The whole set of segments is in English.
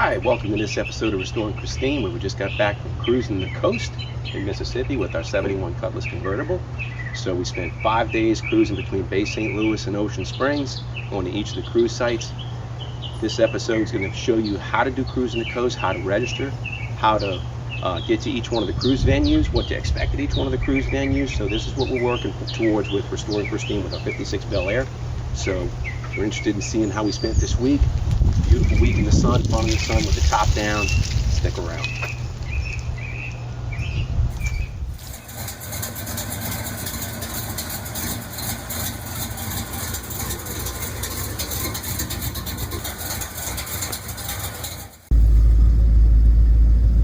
Hi, welcome to this episode of Restoring Pristine, where we just got back from cruising the coast in Mississippi with our 71 Cutlass convertible. So we spent 5 days cruising between Bay St. Louis and Ocean Springs, going to each of the cruise sites. This episode is going to show you how to do cruising the coast, how to register, how to get to each one of the cruise venues, what to expect at each one of the cruise venues. So this is what we're working towards with Restoring Pristine with our 56 Bel Air. So if you're interested in seeing how we spent this week, beautiful week in the sun, fun in the sun with the top down, stick around.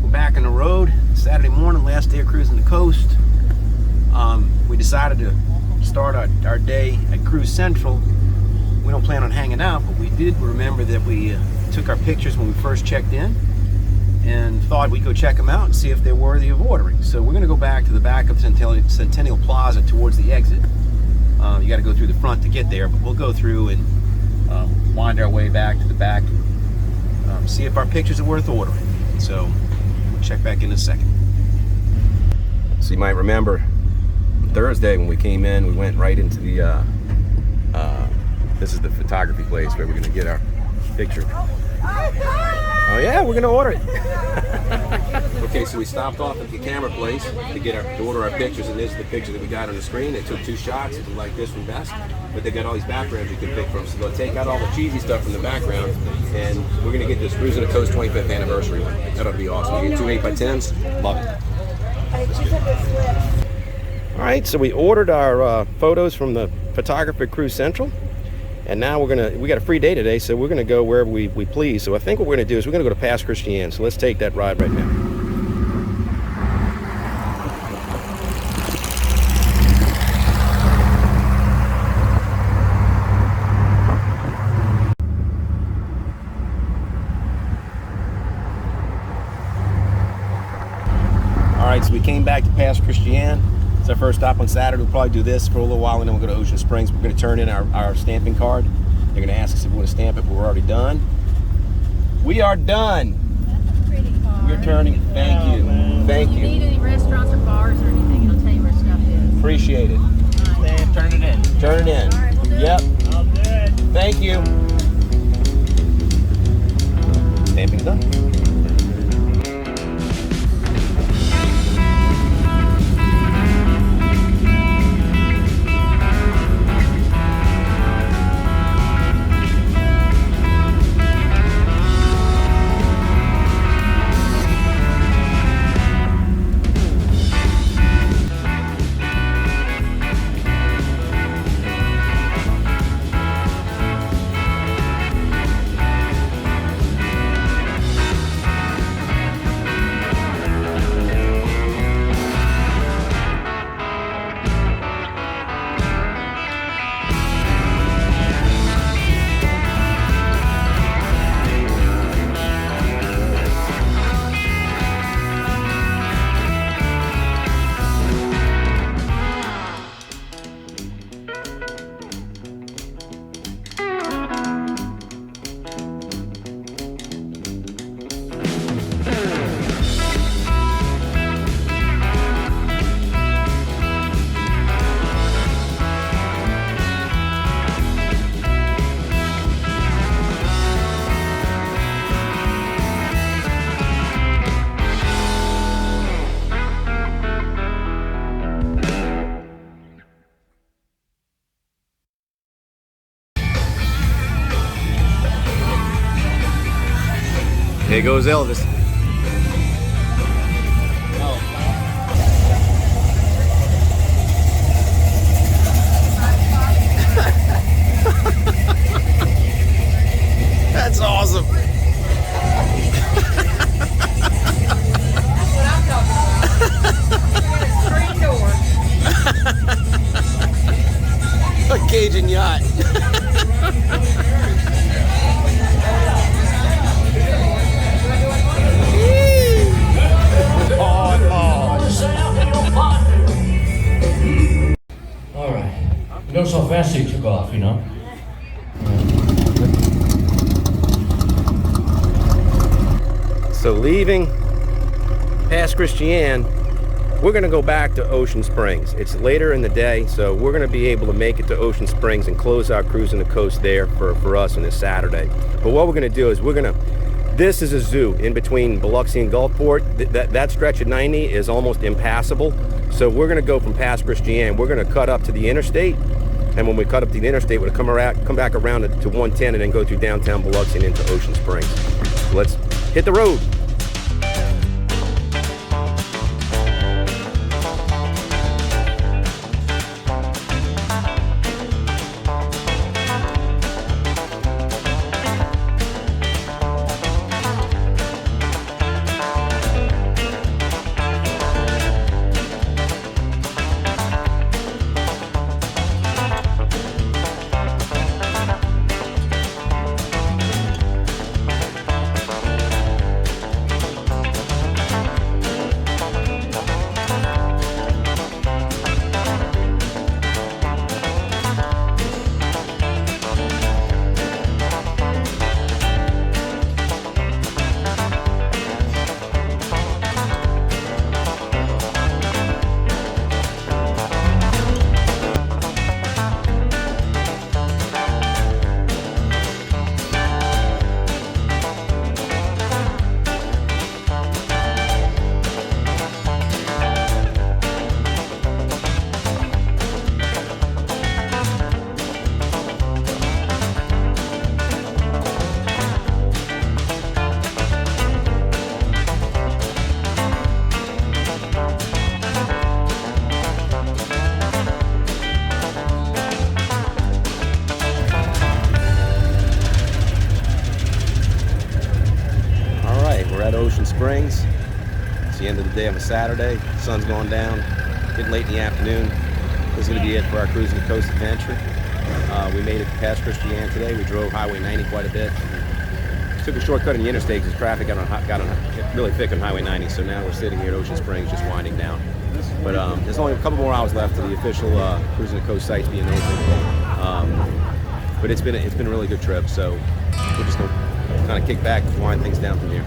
We're back on the road, Saturday morning, last day of cruising the coast. We decided to start our day at Cruise Central. We don't plan on hanging out, but we did remember that we took our pictures when we first checked in and thought we'd go check them out and see if they're worthy of ordering. So we're going to go back to the back of Centennial Plaza towards the exit. You got to go through the front to get there, but we'll go through and wind our way back to the back, see if our pictures are worth ordering. So we'll check back in a second. So you might remember Thursday when we came in, we went right into the this is the photography place where we're going to get our picture. Oh yeah, we're going to order it. Okay, so we stopped off at the camera place to order our pictures, and this is the picture that we got on the screen. They took 2 shots. If you like this one best, but they got all these backgrounds you can pick from. So they'll take out all the cheesy stuff from the background, and we're going to get this Cruisin the Coast 25th anniversary one. That'll be awesome. You get 2 8x10s. Love it. All right, so we ordered our photos from the photographer at Cruise Central. And now we got a free day today, so we're gonna go wherever we please. So I think what we're gonna do is we're gonna go to Pass Christian. So let's take that ride right now. All right, so we came back to Pass Christian. It's our first stop on Saturday. We'll probably do this for a little while, and then we'll go to Ocean Springs. We're going to turn in our stamping card. They're going to ask us if we want to stamp it, but we're already done. We are done. That's a pretty card. We're turning. Thank you. Thank you. If you need any restaurants or bars or anything, it'll tell you where stuff is. Appreciate it. Right. Turn it in. Turn it in. All right, we'll do Yep. it. I'm good. Thank you. Stamping's done. There goes Elvis. That's awesome. Screen door. A Cajun yacht. Looks so fancy it took off, you know. So leaving past Christiane, we're going to go back to Ocean Springs. It's later in the day, so we're going to be able to make it to Ocean Springs and close out Cruising the Coast there for us on this Saturday. But what we're going to do is this is a zoo in between Biloxi and Gulfport. That stretch of 90 is almost impassable. So we're going to go from past Christiane. We're going to cut up to the interstate. And when we cut up to the interstate, we'll come back around to 110 and then go through downtown Biloxi and into Ocean Springs. So let's hit the road. Ocean Springs. It's the end of the day on a Saturday. The sun's going down, getting late in the afternoon. This is going to be it for our Cruising the Coast adventure. We made it past Christiane today. We drove Highway 90 quite a bit. Took a shortcut in the interstate because traffic got really thick on Highway 90. So now we're sitting here at Ocean Springs just winding down. But there's only a couple more hours left to the official Cruising the Coast sites being open. But it's been a really good trip. So we're just going to kind of kick back and wind things down from here.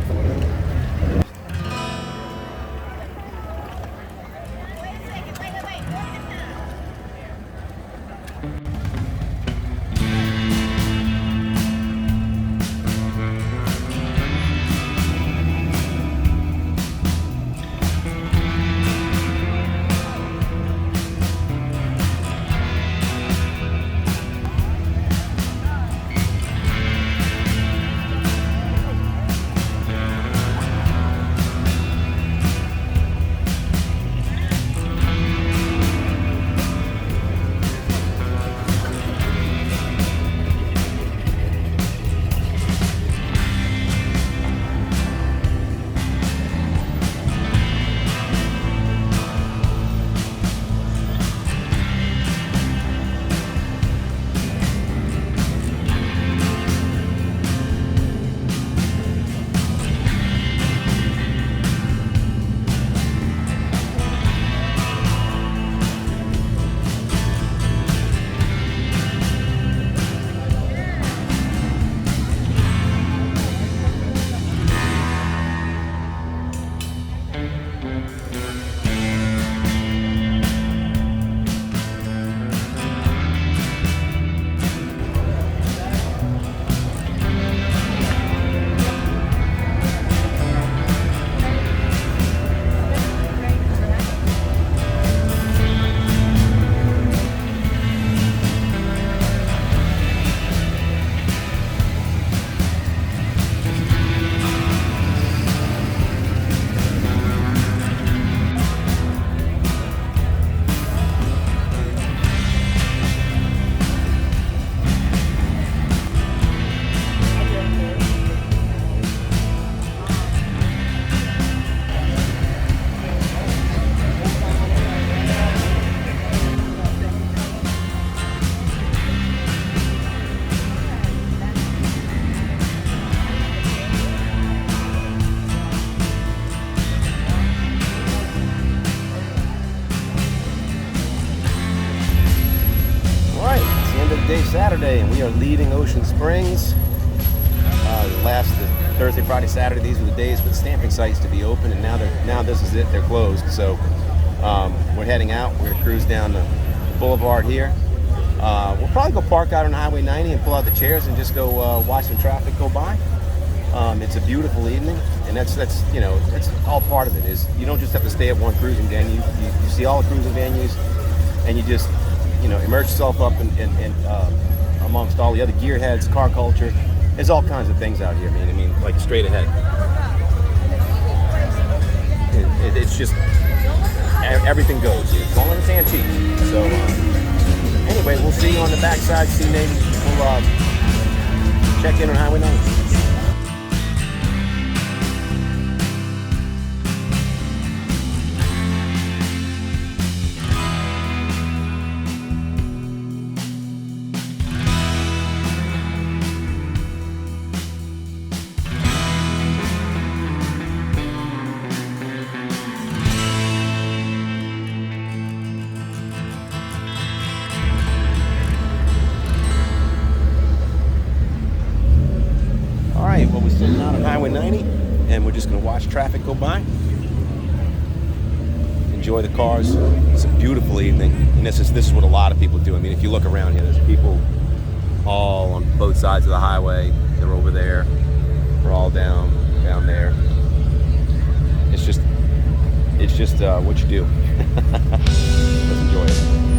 Day Saturday, and we are leaving Ocean Springs. The Thursday, Friday, Saturday, these were the days for the stamping sites to be open, and now this is it. They're closed. So we're heading out. We're gonna cruise down the boulevard here. We'll probably go park out on Highway 90 and pull out the chairs and just go watch some traffic go by. It's a beautiful evening, and that's all part of it. Is you don't just have to stay at one cruising venue. You see all the cruising venues, and you just immerse yourself up in amongst all the other gearheads, car culture. There's all kinds of things out here, man. I mean, like straight ahead. It's just everything goes. It's all in its antique. So anyway, we'll see you on the backside. See maybe we'll check in on Highway 90. Well, we're sitting out on Highway 90, and we're just going to watch traffic go by. Enjoy the cars. It's a beautiful evening, and this is what a lot of people do. I mean, if you look around here, there's people all on both sides of the highway. They're over there. We're all down there. It's just what you do. Let's enjoy it.